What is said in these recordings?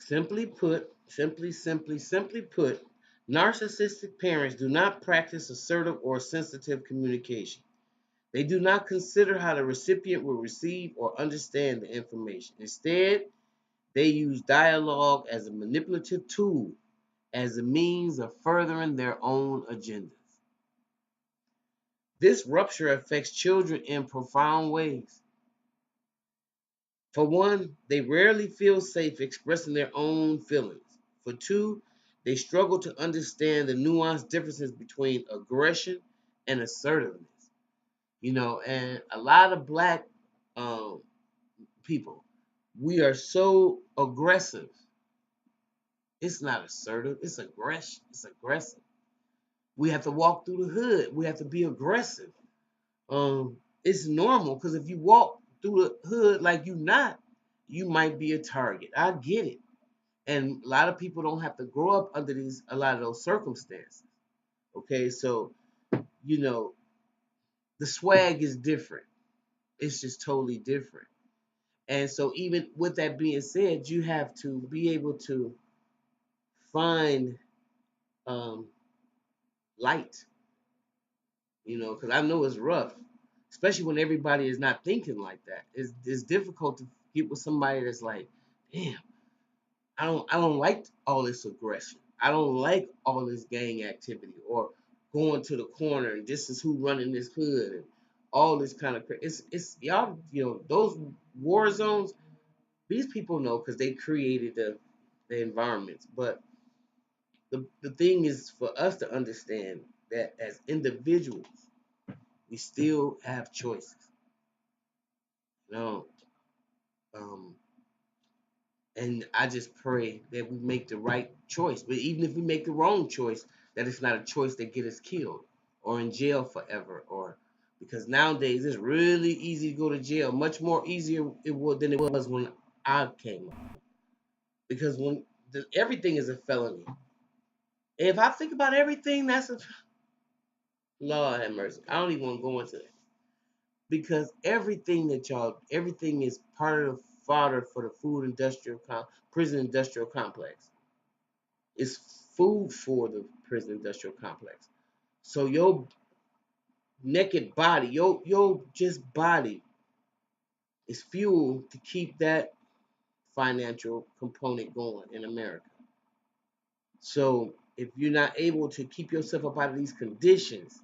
Simply put, narcissistic parents do not practice assertive or sensitive communication. They do not consider how the recipient will receive or understand the information. Instead, they use dialogue as a manipulative tool, as a means of furthering their own agendas. This rupture affects children in profound ways. For one, they rarely feel safe expressing their own feelings. For two, they struggle to understand the nuanced differences between aggression and assertiveness. And a lot of black um, people, we are so aggressive. It's not assertive, it's aggression. It's aggressive. We have to walk through the hood. We have to be aggressive. It's normal because if you walk through the hood like you not, you might be a target. I get it. And a lot of people don't have to grow up under a lot of those circumstances. Okay, so you know the swag is different. It's just totally different. And so even with that being said, you have to be able to find um, light. Because I know it's rough, especially when everybody is not thinking like that. It's difficult to get with somebody that's like, damn, I don't like all this aggression. I don't like all this gang activity or going to the corner and this is who running this hood and all this kind of it's y'all, those war zones. These people know because they created the environments. But the thing is for us to understand that as individuals, we still have choices. You know, um, and I just pray that we make the right choice. But even if we make the wrong choice, that it's not a choice that get us killed or in jail forever. Or because nowadays it's really easy to go to jail, much more easier than it was when I came up. Because everything is a felony. If I think about everything, that's a Lord have mercy. I don't even want to go into that because everything is part of the fodder for the prison industrial complex. It's food for the prison industrial complex. So your naked body, your just body is fuel to keep that financial component going in America. So if you're not able to keep yourself up out of these conditions,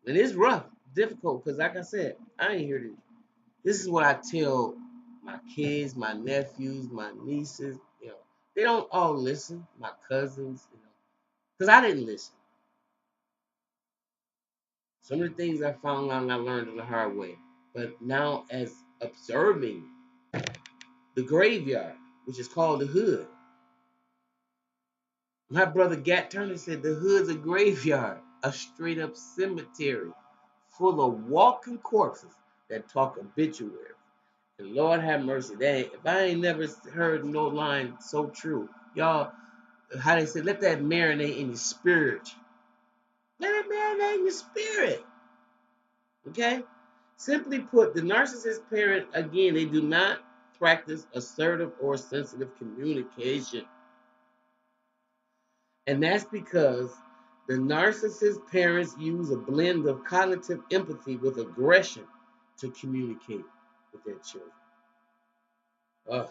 and it's rough, difficult, because like I said, I ain't here to. This is what I tell my kids, my nephews, my nieces. They don't all listen. My cousins, because I didn't listen. Some of the things I found out and I learned the hard way. But now, as observing the graveyard, which is called the hood, my brother Gat Turner said the hood's a graveyard, a straight up cemetery full of walking corpses that talk obituaries. And Lord have mercy. If I ain't never heard no line so true. Y'all, how they say, let that marinate in your spirit. Let it marinate in your spirit. Okay? Simply put, the narcissist parent, again, they do not practice assertive or sensitive communication. And that's because the narcissist parents use a blend of cognitive empathy with aggression to communicate with their children. Ugh.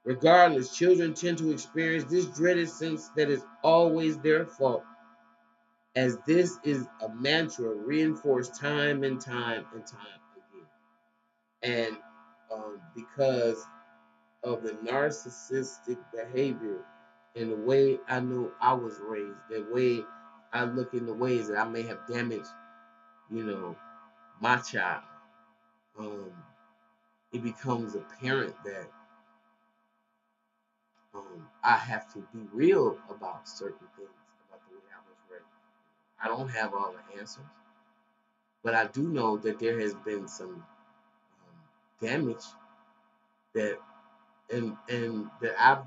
Regardless, children tend to experience this dreaded sense that it's always their fault, as this is a mantra reinforced time and time and time again. And because of the narcissistic behavior and the way I know I was raised, the way I look in the ways that I may have damaged, you know, my child, um, it becomes apparent that I have to be real about certain things about the way I was raised. I don't have all the answers, but I do know that there has been some damage that that I've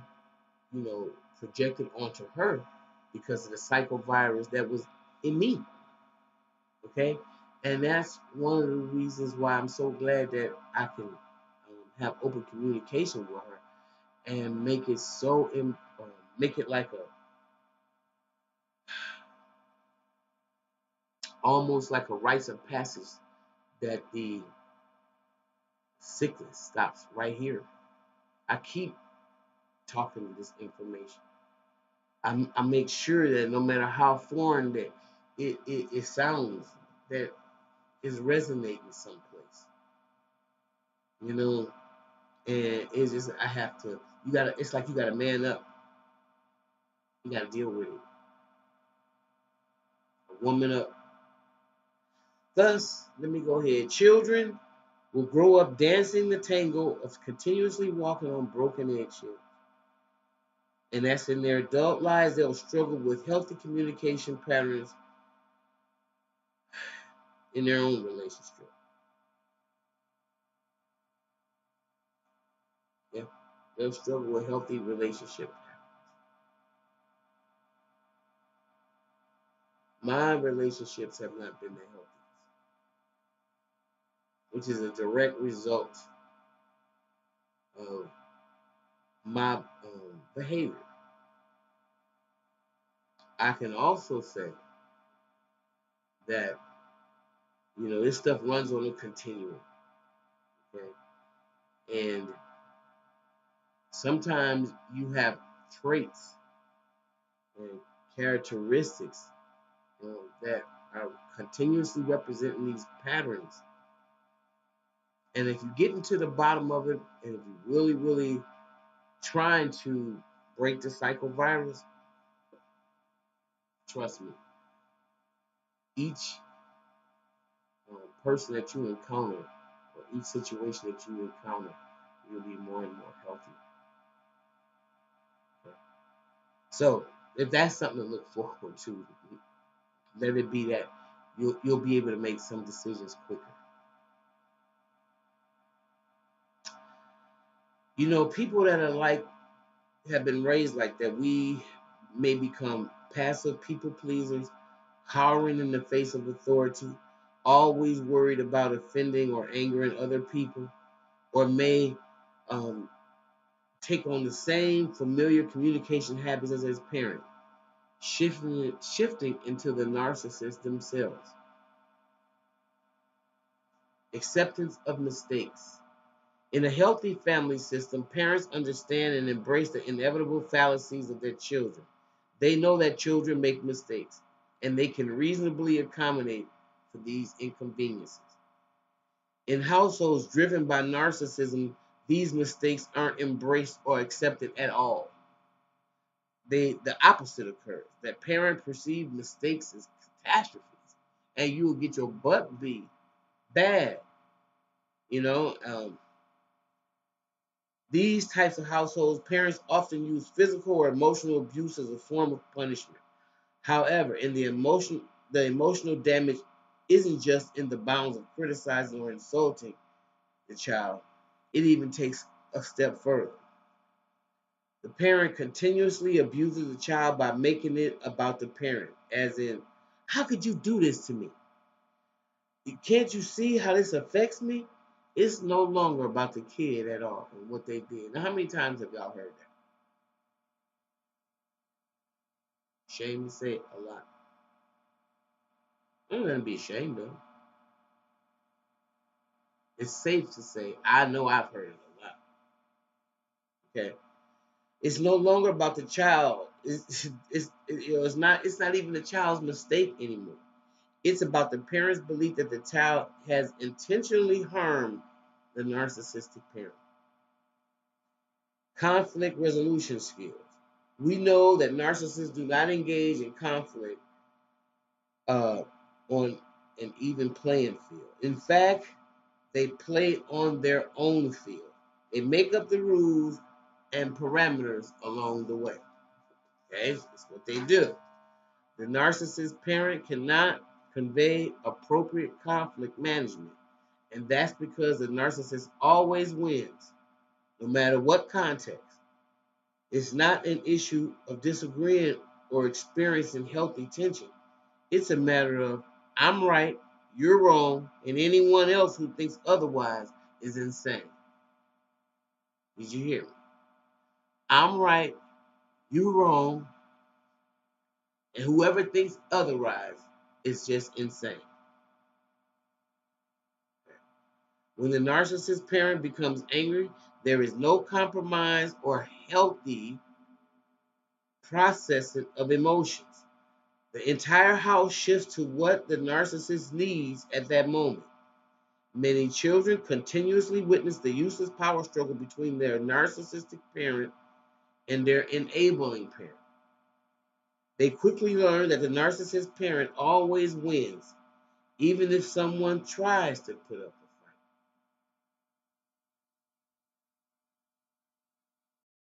projected onto her because of the psychovirus that was in me. Okay, and that's one of the reasons why I'm so glad that I can have open communication with her and make it so make it like a almost like a rites of passage that the sickness stops right here. I keep talking to this information. I make sure that no matter how foreign that it sounds, that it's resonating someplace, you know. And it's just I have to. You gotta. It's like you gotta man up. You gotta deal with it. A woman up. Thus, let me go ahead. Children will grow up dancing the tango of continuously walking on broken eggshells. And that's in their adult lives, they'll struggle with healthy communication patterns in their own relationship. Yeah, they'll struggle with healthy relationship patterns. My relationships have not been the healthiest, which is a direct result of my behavior. I can also say that this stuff runs on a continuum, okay? And sometimes you have traits and characteristics that are continuously representing these patterns. And if you get into the bottom of it, and if you really, really trying to break the cycle virus, trust me, each person that you encounter, or each situation that you encounter, you'll be more and more healthy. Okay? So if that's something to look forward to, let it be that you'll be able to make some decisions quicker. People that are like have been raised like that, we may become passive people pleasers, cowering in the face of authority, always worried about offending or angering other people, or may um, take on the same familiar communication habits as his parent, shifting into the narcissist themselves. Acceptance of mistakes. In a healthy family system, parents understand and embrace the inevitable fallacies of their children. They know that children make mistakes, and they can reasonably accommodate for these inconveniences. In households driven by narcissism, these mistakes aren't embraced or accepted at all. The opposite occurs. That parent perceive mistakes as catastrophes, and you will get your butt beat bad. You know, these types of households, parents often use physical or emotional abuse as a form of punishment. However, the emotional damage isn't just in the bounds of criticizing or insulting the child. It even takes a step further. The parent continuously abuses the child by making it about the parent, as in, how could you do this to me? Can't you see how this affects me? It's no longer about the kid at all and what they did. Now, how many times have y'all heard that? Shame to say a lot. I'm gonna be ashamed of. It's safe to say I know I've heard it a lot. Okay, it's no longer about the child. It's not even the child's mistake anymore. It's about the parent's belief that the child has intentionally harmed the narcissistic parent. Conflict resolution skills. We know that narcissists do not engage in conflict uh, on an even playing field. In fact, they play on their own field. They make up the rules and parameters along the way. Okay, that's what they do. The narcissist parent cannot convey appropriate conflict management, and that's because the narcissist always wins, no matter what context. It's not an issue of disagreeing or experiencing healthy tension. It's a matter of I'm right, you're wrong, and anyone else who thinks otherwise is insane. Did you hear me? I'm right, you wrong, and whoever thinks otherwise is just insane. When the narcissist parent becomes angry, there is no compromise or healthy processing of emotions. The entire house shifts to what the narcissist needs at that moment. Many children continuously witness the useless power struggle between their narcissistic parent and their enabling parent. They quickly learn that the narcissist parent always wins, even if someone tries to put up